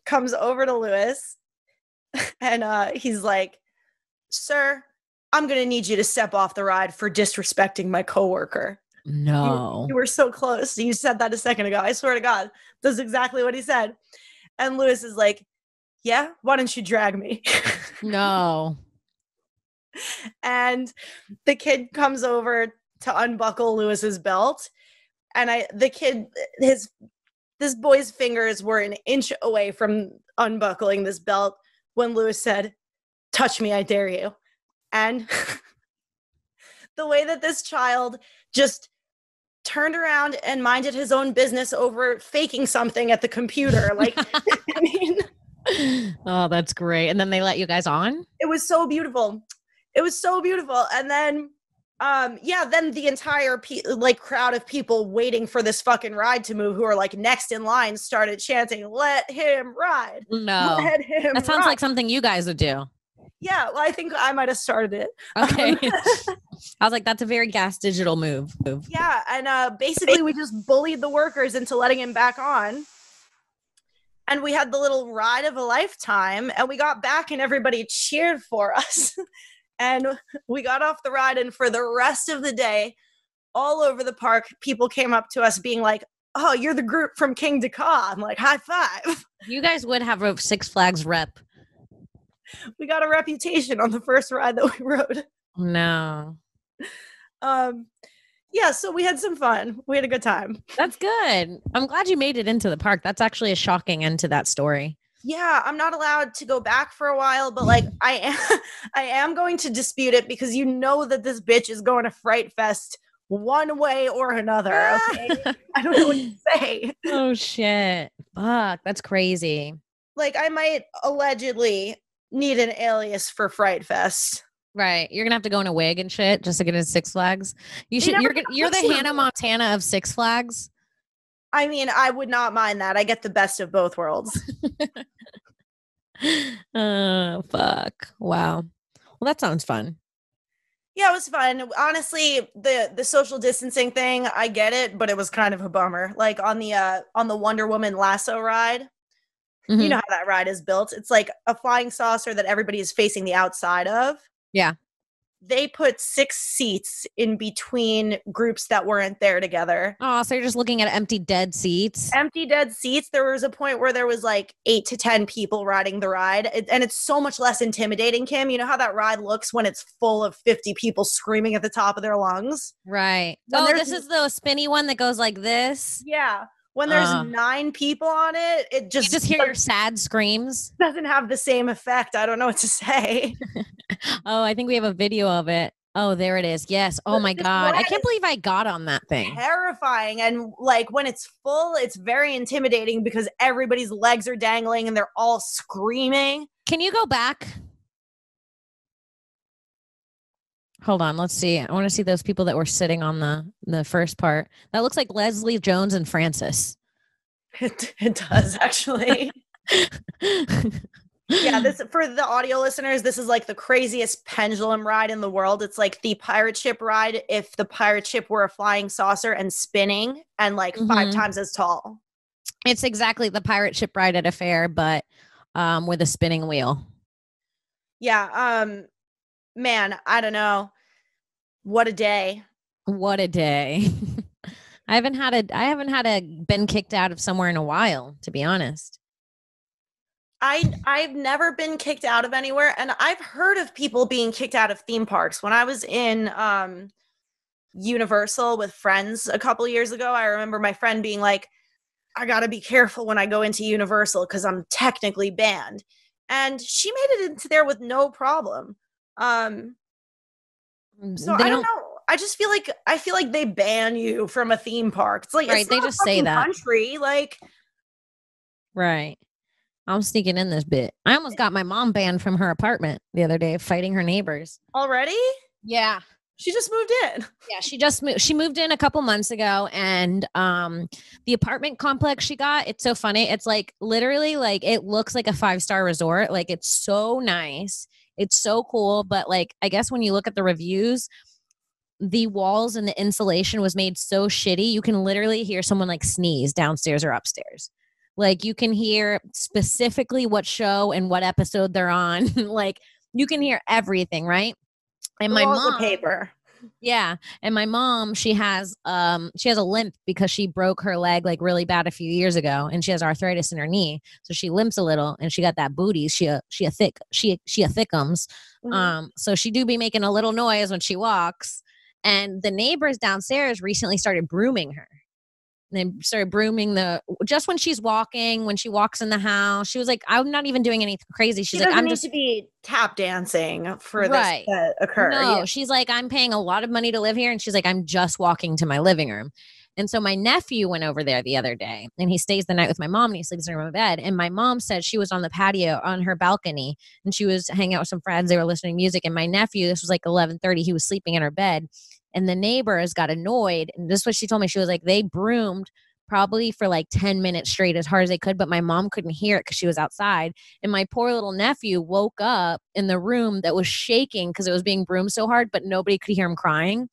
comes over to Lewis and he's like, sir, I'm going to need you to step off the ride for disrespecting my coworker. No. You were so close. You said that a second ago. I swear to God, that's exactly what he said. And Lewis is like, yeah, why don't you drag me? No. And the kid comes over to unbuckle Lewis's belt. And this boy's fingers were an inch away from unbuckling this belt when Lewis said, touch me, I dare you. And the way that this child just turned around and minded his own business over faking something at the computer. Like, I mean, oh, that's great. And then they let you guys on? it was so beautiful. It was so beautiful. And then Yeah, then the entire crowd of people waiting for this fucking ride to move who are like next in line started chanting, "Let him ride." No. Let him That sounds ride. like something you guys would do. Yeah, well, I think I might have started it. Okay. I was like, that's a very Gas Digital move. Yeah, and basically we just bullied the workers into letting him back on. And we had the little ride of a lifetime, and we got back and everybody cheered for us. And we got off the ride, and for the rest of the day, all over the park, people came up to us being like, "Oh, you're the group from King Dakar." I'm like, high five. You guys would have a Six Flags rep. We got a reputation on the first ride that we rode. No. Yeah, so we had some fun. We had a good time. That's good. I'm glad you made it into the park. That's actually a shocking end to that story. Yeah, I'm not allowed to go back for a while, but like I am going to dispute it because you know that this bitch is going to Fright Fest one way or another. Okay, I don't know what to say. Oh shit! Fuck, that's crazy. Like I might allegedly need an alias for Fright Fest. Right, you're gonna have to go in a wig and shit just to get into Six Flags. You're the Hannah Montana of Six Flags. I mean, I would not mind that. I get the best of both worlds. Oh, fuck. Wow. Well, that sounds fun. Yeah, it was fun. Honestly, the social distancing thing, I get it, but it was kind of a bummer. Like on the Wonder Woman lasso ride, you know how that ride is built. It's like a flying saucer that everybody is facing the outside of. Yeah. They put 6 seats in between groups that weren't there together. Oh, so you're just looking at empty, dead seats? Empty, dead seats. There was a point where there was like 8 to 10 people riding the ride. And it's so much less intimidating, Kim. You know how that ride looks when it's full of 50 people screaming at the top of their lungs? Right. When this is the spinny one that goes like this? Yeah. When there's 9 people on it, it you just hear your sad screams. Doesn't have the same effect. I don't know what to say. Oh, I think we have a video of it. Oh, there it is. Yes. Oh my God. I can't believe I got on that thing. Terrifying. And like when it's full, it's very intimidating because everybody's legs are dangling and they're all screaming. Can you go back? Hold on. Let's see. I want to see those people that were sitting on the first part. That looks like Leslie Jones and Francis. It does actually. Yeah, this for the audio listeners, this is like the craziest pendulum ride in the world. It's like the pirate ship ride if the pirate ship were a flying saucer and spinning and like 5 times as tall. It's exactly the pirate ship ride at a fair, but with a spinning wheel. Yeah, man, I don't know. What a day. What a day. I haven't had been kicked out of somewhere in a while, to be honest. I've never been kicked out of anywhere, and I've heard of people being kicked out of theme parks. When I was in Universal with friends a couple years ago, I remember my friend being like, I gotta be careful when I go into Universal because I'm technically banned. And she made it into there with no problem. So I don't know. I just feel like they ban you from a theme park. It's like right, it's they not just say that country, like right. I'm sneaking in this bit. I almost got my mom banned from her apartment the other day, fighting her neighbors. Already? Yeah. She just moved in. Yeah, she moved in a couple months ago, and the apartment complex she got, it's so funny. It's like literally like it looks like a 5-star resort. Like it's so nice. It's so cool, but like I guess when you look at the reviews, the walls and the insulation was made so shitty, you can literally hear someone like sneeze downstairs or upstairs. Like you can hear specifically what show and what episode they're on. Like you can hear everything, right? And my mom, paper. Yeah, and my mom, she has a limp because she broke her leg like really bad a few years ago, and she has arthritis in her knee, so she limps a little, and she got that booty. She a thickums. So she do be making a little noise when she walks, and the neighbors downstairs recently started brooming her. They started brooming just when she's walking, when she walks in the house. She was like, I'm not even doing anything crazy. She's like, I'm just to be tap dancing for this to occur. No, she's like, I'm paying a lot of money to live here. And she's like, I'm just walking to my living room. And so my nephew went over there the other day and he stays the night with my mom and he sleeps in my bed. And my mom said she was on the patio on her balcony and she was hanging out with some friends. They were listening to music. And my nephew, this was like 11:30, he was sleeping in her bed and the neighbors got annoyed. And this is what she told me. She was like, they broomed probably for like 10 minutes straight as hard as they could, but my mom couldn't hear it because she was outside. And my poor little nephew woke up in the room that was shaking because it was being broomed so hard, but nobody could hear him crying.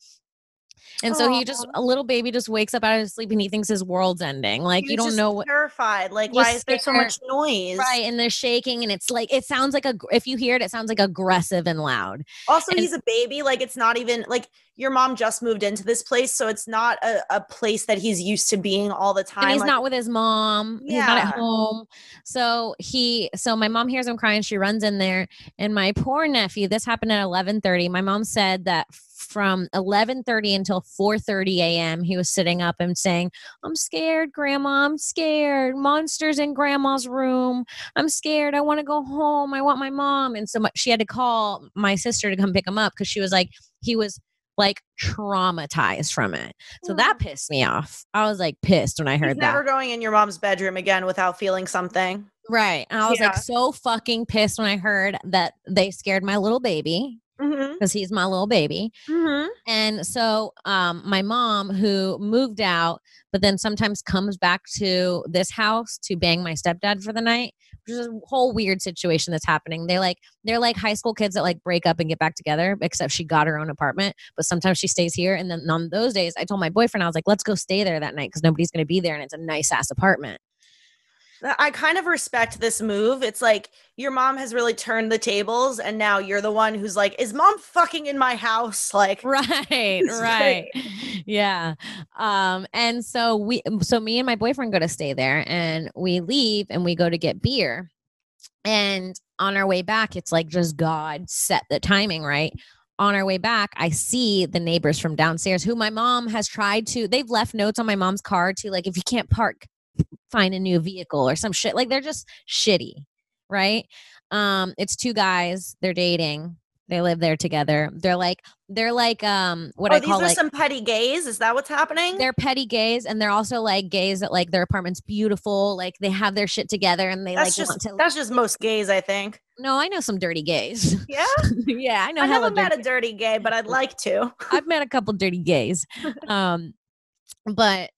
And so he just, a little baby just wakes up out of his sleep and he thinks his world's ending. Like, you don't know what. Terrified. Like, why is there so much noise? Right. And they're shaking and it's like, it sounds like if you hear it, it sounds like aggressive and loud. Also, he's a baby. Like, it's not even like your mom just moved into this place. So it's not a place that he's used to being all the time. And he's not with his mom. Yeah. He's not at home. So my mom hears him crying. She runs in there and my poor nephew, this happened at 11:30. My mom said that from 11:30 until 4:30 a.m. he was sitting up and saying, I'm scared, Grandma. I'm scared. Monsters in Grandma's room. I'm scared. I want to go home. I want my mom. And so she had to call my sister to come pick him up because she was like, he was like traumatized from it. So that pissed me off. I was like pissed when I heard that. Never going in your mom's bedroom again without feeling something. Right. And I was like so fucking pissed when I heard that they scared my little baby. Because he's my little baby. And so my mom, who moved out, but then sometimes comes back to this house to bang my stepdad for the night, which is a whole weird situation that's happening. They're like high school kids that like break up and get back together, except she got her own apartment. But sometimes she stays here. And then on those days, I told my boyfriend, I was like, let's go stay there that night because nobody's going to be there. And it's a nice ass apartment. I kind of respect this move. It's like your mom has really turned the tables and now you're the one who's like, is mom fucking in my house? Like, right. Yeah. And so me and my boyfriend go to stay there and we leave and we go to get beer. And on our way back, it's like just God set the timing, right? On our way back, I see the neighbors from downstairs who my mom has they've left notes on my mom's car to like, if you can't park, find a new vehicle or some shit. Like they're just shitty, right? It's two guys, they're dating, they live there together. They're like what I call these are some petty gays. Is that what's happening? They're petty gays, and they're also like gays that like their apartment's beautiful, like they have their shit together, and that's just most gays, I think. No, I know some dirty gays. Yeah, yeah, I know. I never met a dirty gay, but I'd like to. I've met a couple dirty gays, but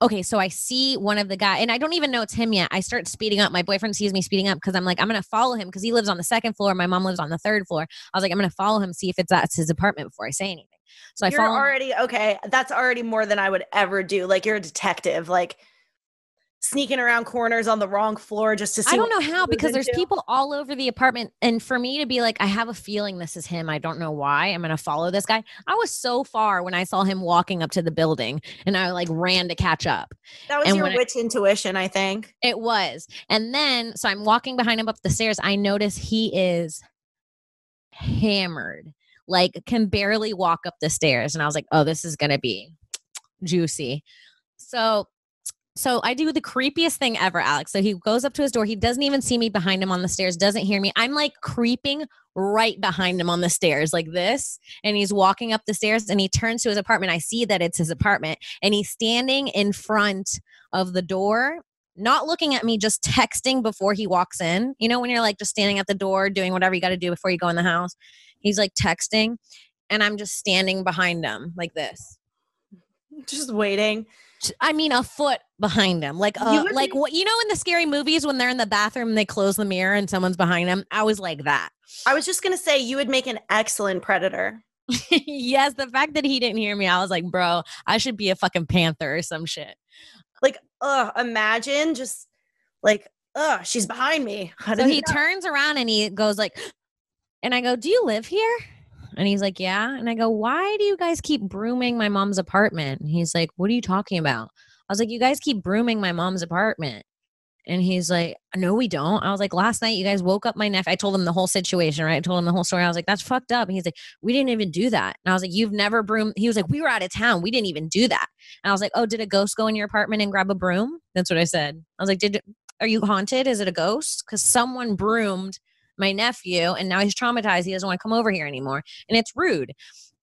okay, so I see one of the guys, and I don't even know it's him yet. I start speeding up. My boyfriend sees me speeding up because I'm like, I'm going to follow him because he lives on the second floor. My mom lives on the third floor. I was like, I'm going to follow him, see if that's his apartment before I say anything. So You're already, okay, that's already more than I would ever do. Like, you're a detective, like sneaking around corners on the wrong floor just to see. I don't know how, because there's people all over the apartment. And for me to be like, I have a feeling this is him. I don't know why. I'm going to follow this guy. I was so far when I saw him walking up to the building and I like ran to catch up. That was your witch intuition, I think. It was. And then, so I'm walking behind him up the stairs. I notice he is hammered, like can barely walk up the stairs. And I was like, oh, this is going to be juicy. So I do the creepiest thing ever, Alex. So he goes up to his door. He doesn't even see me behind him on the stairs, doesn't hear me. I'm like creeping right behind him on the stairs like this. And he's walking up the stairs and he turns to his apartment. I see that it's his apartment and he's standing in front of the door, not looking at me, just texting before he walks in. You know, when you're like just standing at the door, doing whatever you got to do before you go in the house. He's like texting and I'm just standing behind him like this. Just waiting. I mean, a foot behind him, like what you know in the scary movies when they're in the bathroom and they close the mirror and someone's behind them. I was like that. I was just gonna say you would make an excellent predator. Yes, the fact that he didn't hear me, I was like, bro, I should be a fucking panther or some shit. Like, imagine just like, she's behind me. So he turns around and he goes like, and I go, do you live here? And he's like, yeah. And I go, why do you guys keep brooming my mom's apartment? And he's like, what are you talking about? I was like, you guys keep brooming my mom's apartment. And he's like, no, we don't. I was like, last night you guys woke up my nephew. I told him the whole situation, right? I told him the whole story. I was like, that's fucked up. And he's like, we didn't even do that. And I was like, you've never broomed. He was like, we were out of town. We didn't even do that. And I was like, oh, did a ghost go in your apartment and grab a broom? That's what I said. I was like, are you haunted? Is it a ghost? Because someone broomed my nephew and now he's traumatized. He doesn't want to come over here anymore. And it's rude.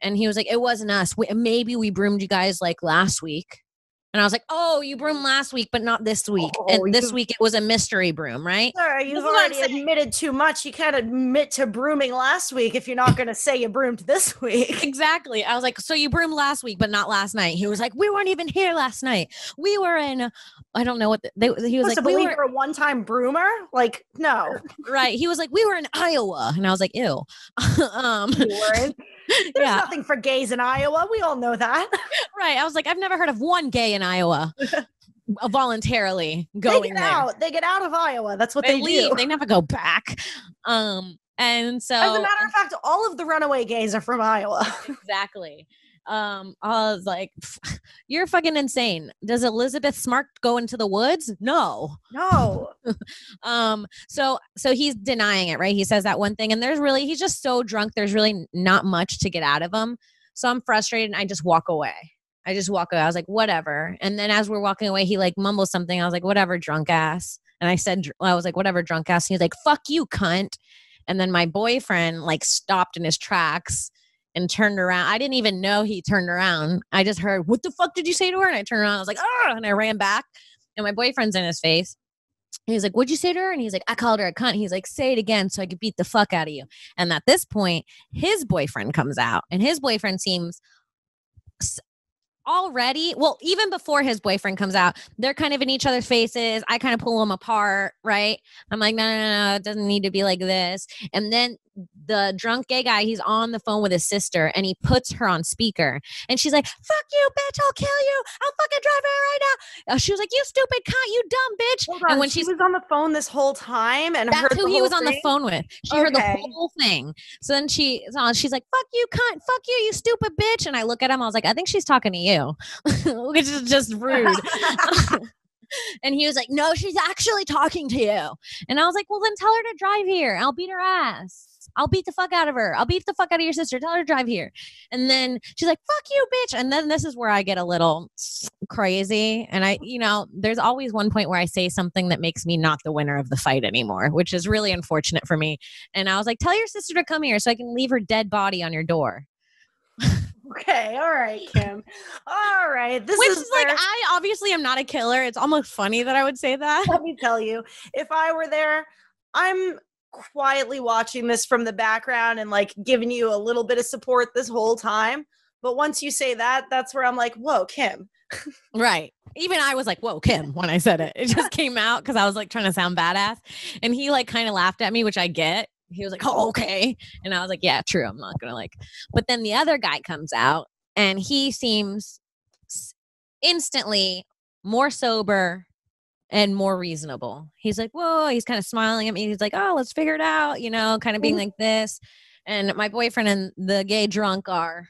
And he was like, it wasn't us. Maybe we broomed you guys like last week. And I was like, oh, you broomed last week, but not this week. And this week it was a mystery broom, right? Sorry, you've already admitted too much. You can't admit to brooming last week if you're not going to say you broomed this week. Exactly. I was like, so you broomed last week, but not last night. He was like, we weren't even here last night. We were in, I don't know what, he was like, we were a one-time broomer? Like, no. Right. He was like, we were in Iowa. And I was like, ew. There's nothing for gays in Iowa. We all know that. Right. I was like, I've never heard of one gay in Iowa voluntarily going there. They get out of Iowa. That's what they leave. Do. They never go back. And so, as a matter of fact, all of the runaway gays are from Iowa. Exactly. I was like, you're fucking insane. Does Elizabeth Smart go into the woods? No. So he's denying it, right? He says that one thing, and he's just so drunk. There's really not much to get out of him. So I'm frustrated and I just walk away. I was like, whatever. And then as we're walking away, he like mumbles something. I was like, whatever, drunk ass. And I was like, whatever, drunk ass. And he's like, fuck you, cunt. And then my boyfriend like stopped in his tracks and turned around. I didn't even know he turned around. I just heard, what the fuck did you say to her? And I turned around. I was like, oh, and I ran back. And my boyfriend's in his face. He's like, what'd you say to her? And he's like, I called her a cunt. He's like, say it again so I could beat the fuck out of you. And at this point, his boyfriend comes out. And his boyfriend seems already, well, even before his boyfriend comes out, they're kind of in each other's faces. I kind of pull them apart, right? I'm like, no, it doesn't need to be like this. And then the drunk gay guy, he's on the phone with his sister and he puts her on speaker and she's like, fuck you, bitch, I'll kill you. I'll fucking drive her right now. She was like, you stupid cunt, you dumb bitch. Hold on, and when she was on the phone this whole time and that's who he was on the phone with. She heard the whole thing. So then she's like, fuck you, cunt, fuck you, you stupid bitch. And I look at him, I was like, I think she's talking to you, which is just rude. And he was like, no, she's actually talking to you. And I was like, well, then tell her to drive here. I'll beat her ass. I'll beat the fuck out of her. I'll beat the fuck out of your sister. Tell her to drive here. And then she's like, fuck you, bitch. And then this is where I get a little crazy. And there's always one point where I say something that makes me not the winner of the fight anymore, which is really unfortunate for me. And I was like, tell your sister to come here so I can leave her dead body on your door. Okay, all right, Kim. All right. Which is like, I obviously am not a killer. It's almost funny that I would say that. Let me tell you, if I were there, I'm quietly watching this from the background and like giving you a little bit of support this whole time. But once you say that, that's where I'm like, whoa, Kim. Right. Even I was like, whoa, Kim, when I said it. It just came out because I was like trying to sound badass. And he like kind of laughed at me, which I get. He was like, oh, okay. And I was like, yeah, true. I'm not going to like. But then the other guy comes out and he seems instantly more sober and more reasonable. He's like, whoa, he's kind of smiling at me. He's like, oh, let's figure it out, kind of being like this. And my boyfriend and the gay drunk are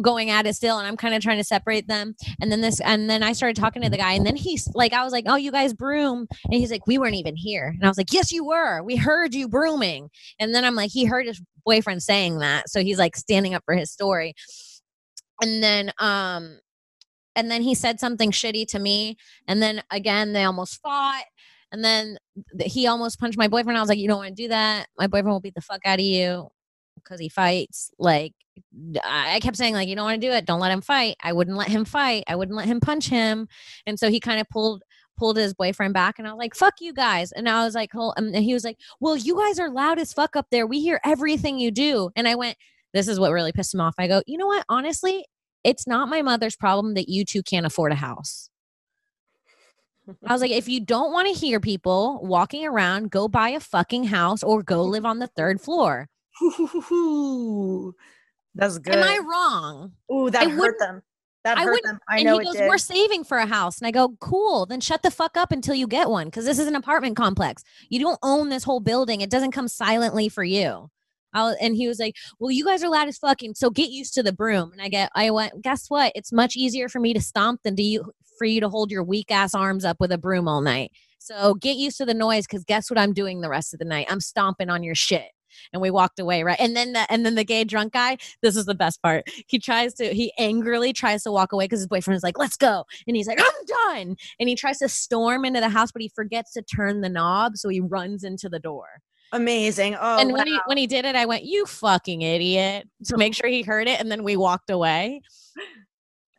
going at it still. And I'm kind of trying to separate them. And then I started talking to the guy and then he's like, I was like, oh, you guys broom. And he's like, we weren't even here. And I was like, yes, you were. We heard you brooming. And then I'm like, he heard his boyfriend saying that. So he's like standing up for his story. And then he said something shitty to me. And then again, they almost fought. And then he almost punched my boyfriend. I was like, you don't want to do that. My boyfriend will beat the fuck out of you because he fights. Like, I kept saying, like, you don't want to do it. Don't let him fight. I wouldn't let him fight. I wouldn't let him punch him. And so he kind of pulled his boyfriend back. And I was like, fuck you guys. And I was like, and he was like, well, you guys are loud as fuck up there. We hear everything you do. And I went, this is what really pissed him off. I go, you know what? Honestly, it's not my mother's problem that you two can't afford a house. I was like, if you don't want to hear people walking around, go buy a fucking house or go live on the third floor. That's good. Am I wrong? Ooh, that hurt them. That hurt them. I know it did. And he goes, we're saving for a house. And I go, cool. Then shut the fuck up until you get one. Because this is an apartment complex. You don't own this whole building. It doesn't come silently for you. And he was like, well, you guys are loud as fucking, so get used to the broom. And I went, guess what? It's much easier for me to stomp than for you to hold your weak ass arms up with a broom all night. So get used to the noise because guess what I'm doing the rest of the night? I'm stomping on your shit. And we walked away, right? And then the gay drunk guy, this is the best part. He angrily tries to walk away because his boyfriend is like, let's go. And he's like, I'm done. And he tries to storm into the house, but he forgets to turn the knob. So he runs into the door. Amazing. Oh, And wow. when he did it, I went, "You fucking idiot," to make sure he heard it. And then we walked away.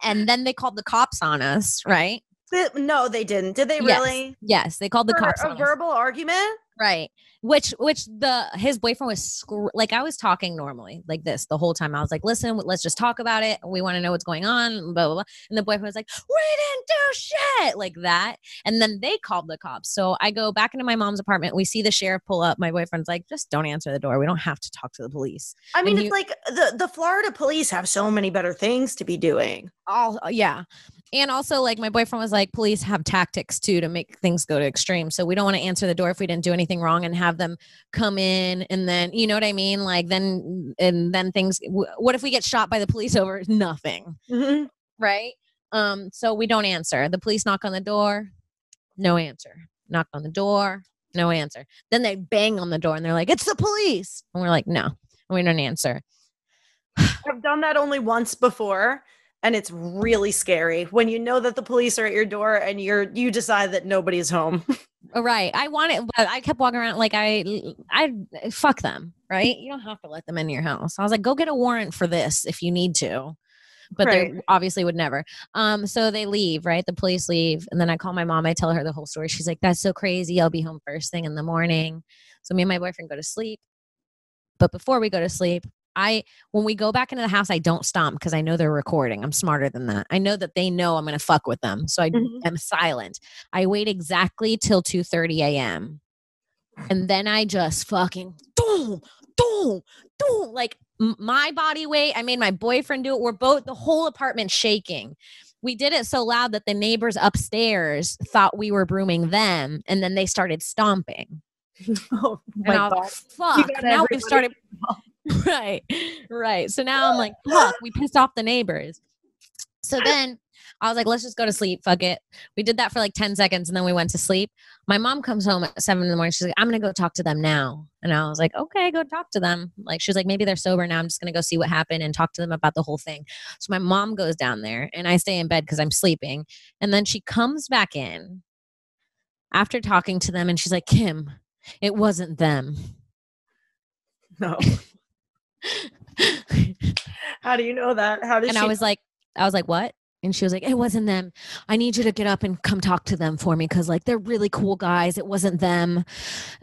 And then they called the cops on us, right? No, they didn't. Did they Yes. really? Yes, they called the For cops a on us. verbal argument? Right. His boyfriend was like, I was talking normally like this the whole time. I was like, listen, let's just talk about it. We want to know what's going on, blah, blah, blah. And the boyfriend was like, we didn't do shit, like that. And then they called the cops. So I go back into my mom's apartment. We see the sheriff pull up. My boyfriend's like, just don't answer the door. We don't have to talk to the police. I mean, it's like the Florida police have so many better things to be doing. Yeah. And also, like, my boyfriend was like, police have tactics too to make things go to extreme. So we don't want to answer the door if we didn't do anything wrong and have them come in. And then, you know what I mean? Like, then things, what if we get shot by the police over nothing? Mm-hmm. Right. So we don't answer. The police knock on the door. No answer. Knock on the door. No answer. Then they bang on the door and they're like, it's the police. And we're like, no, we don't answer. I've done that only once before. And it's really scary when you know that the police are at your door and you decide that nobody's home. Right. I kept walking around like I fuck them. Right. You don't have to let them in your house. I was like, go get a warrant for this if you need to. But Right. they obviously would never. So they leave, right? The police leave. And then I call my mom. I tell her the whole story. She's like, that's so crazy. I'll be home first thing in the morning. So me and my boyfriend go to sleep. But before we go to sleep, when we go back into the house, I don't stomp because I know they're recording. I'm smarter than that. I know that they know I'm going to fuck with them. So I am silent. I wait exactly till 2:30 a.m. And then I just fucking like my body weight. I made my boyfriend do it. We're both, the whole apartment shaking. We did it so loud that the neighbors upstairs thought we were brooming them. And then they started stomping. Oh And my I was God. like, fuck. Now we've started. Right. So now I'm like, fuck, we pissed off the neighbors. So then I was like, let's just go to sleep. Fuck it. We did that for like 10 seconds and then we went to sleep. My mom comes home at 7 a.m. She's like, I'm going to go talk to them now. And I was like, okay, go talk to them. Like, she was like, maybe they're sober now. I'm just going to go see what happened and talk to them about the whole thing. So my mom goes down there and I stay in bed because I'm sleeping. And then she comes back in after talking to them and she's like, Kim, it wasn't them. No. How do you know that? How did and she? I was like, what? And she was like, it wasn't them. I need you to get up and come talk to them for me. Cause like, they're really cool guys. It wasn't them.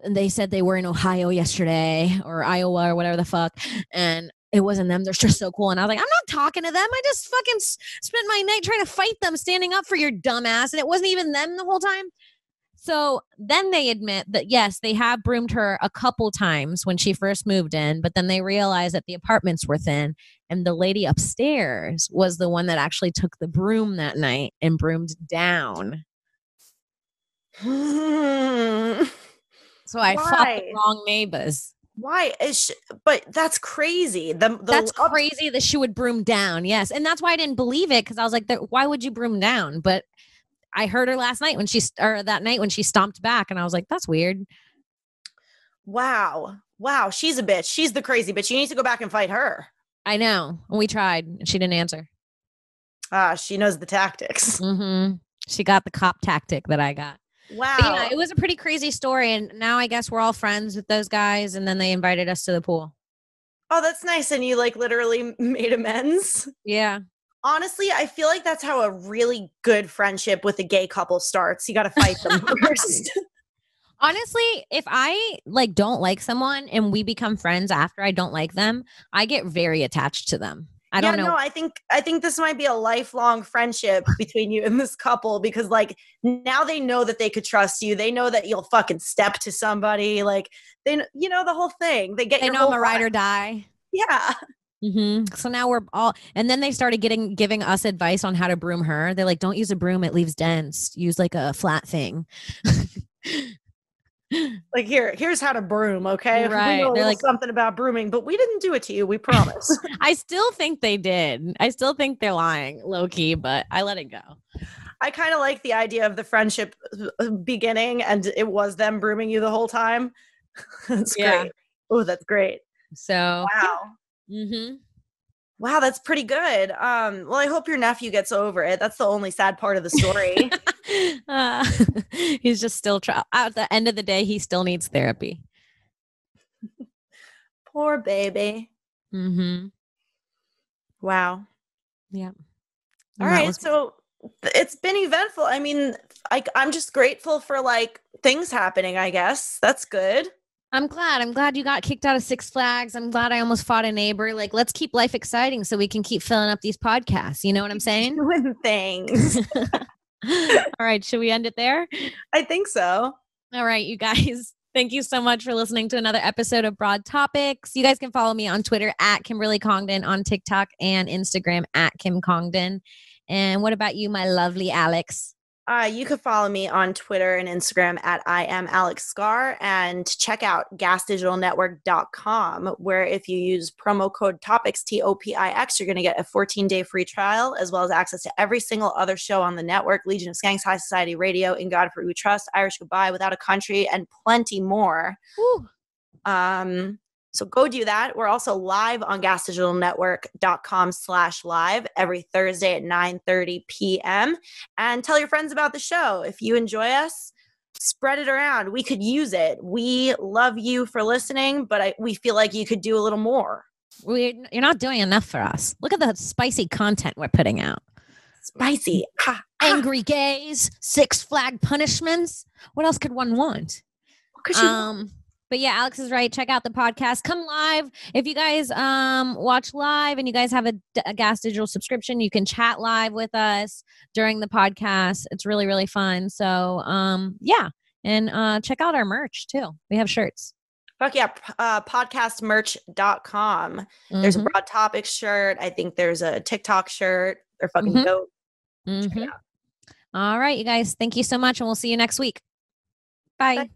And they said they were in Ohio yesterday or Iowa or whatever the fuck. And it wasn't them. They're just so cool. And I was like, I'm not talking to them. I just fucking spent my night trying to fight them, standing up for your dumb ass. And it wasn't even them the whole time. So then they admit that, yes, they have broomed her a couple times when she first moved in, but then they realized that the apartments were thin and the lady upstairs was the one that actually took the broom that night and broomed down. So I fought the wrong neighbors. Why is but that's crazy. That's crazy that she would broom down. Yes. And that's why I didn't believe it. Cause I was like, why would you broom down? But I heard her last night that night when she stomped back and I was like, that's weird. Wow. She's a bitch. She's the crazy bitch. You need to go back and fight her. I know. We tried and she didn't answer. She knows the tactics. Mm-hmm. She got the cop tactic that I got. Wow. But yeah, it was a pretty crazy story. And now I guess we're all friends with those guys. And then they invited us to the pool. Oh, that's nice. And you like literally made amends. Yeah. Honestly, I feel like that's how a really good friendship with a gay couple starts. You got to fight them first. Honestly, if I like don't like someone and we become friends after I don't like them, I get very attached to them. I don't know. No, I think this might be a lifelong friendship between you and this couple because like now they know that they could trust you. They know that you'll fucking step to somebody. Like they, the whole thing. They know I'm a ride or die. Yeah. Mm-hmm. So now we're all, and then they started giving us advice on how to broom her. They're like, don't use a broom. It leaves dents. Use like a flat thing. Like here's how to broom. Okay. Right. We know They're like something about brooming, but we didn't do it to you. We promise. I still think they did. I still think they're lying low key, but I let it go. I kind of like the idea of the friendship beginning and it was them brooming you the whole time. That's great. Oh, that's great. So, wow. Mm-hmm. Wow, that's pretty good. Well, I hope your nephew gets over it. That's the only sad part of the story. He's just still at the end of the day, he still needs therapy. Poor baby. Mm-hmm. Wow. Yeah. All right. So it's been eventful. I mean, I'm just grateful for like things happening, I guess. That's good. I'm glad you got kicked out of Six Flags. I'm glad I almost fought a neighbor. Like, let's keep life exciting so we can keep filling up these podcasts. You know what I'm saying? Doing things. All right. Should we end it there? I think so. All right, you guys. Thank you so much for listening to another episode of Broad Topics. You guys can follow me on Twitter at Kimberly Congdon, on TikTok and Instagram at Kim Congdon. And what about you, my lovely Alex? You can follow me on Twitter and Instagram at I am Alex Scar, and check out gasdigitalnetwork.com, where if you use promo code TOPIX, TOPIX, you're going to get a 14-day free trial, as well as access to every single other show on the network: Legion of Skanks, High Society Radio, In God For We Trust, Irish Goodbye, Without a Country, and plenty more. Woo. So go do that. We're also live on gasdigitalnetwork.com/live every Thursday at 9:30 p.m. And tell your friends about the show. If you enjoy us, spread it around. We could use it. We love you for listening, but we feel like you could do a little more. You're not doing enough for us. Look at the spicy content we're putting out. Spicy. Angry gays, Six Flag punishments. What else could one want? But yeah, Alex is right. Check out the podcast. Come live. If you guys watch live and you guys have a Gas Digital subscription, you can chat live with us during the podcast. It's really, really fun. So yeah. And check out our merch too. We have shirts. Fuck yeah. Podcastmerch.com. There's a Broad Topics shirt. I think there's a TikTok shirt. They're fucking dope. All right, you guys. Thank you so much. And we'll see you next week. Bye. Bye.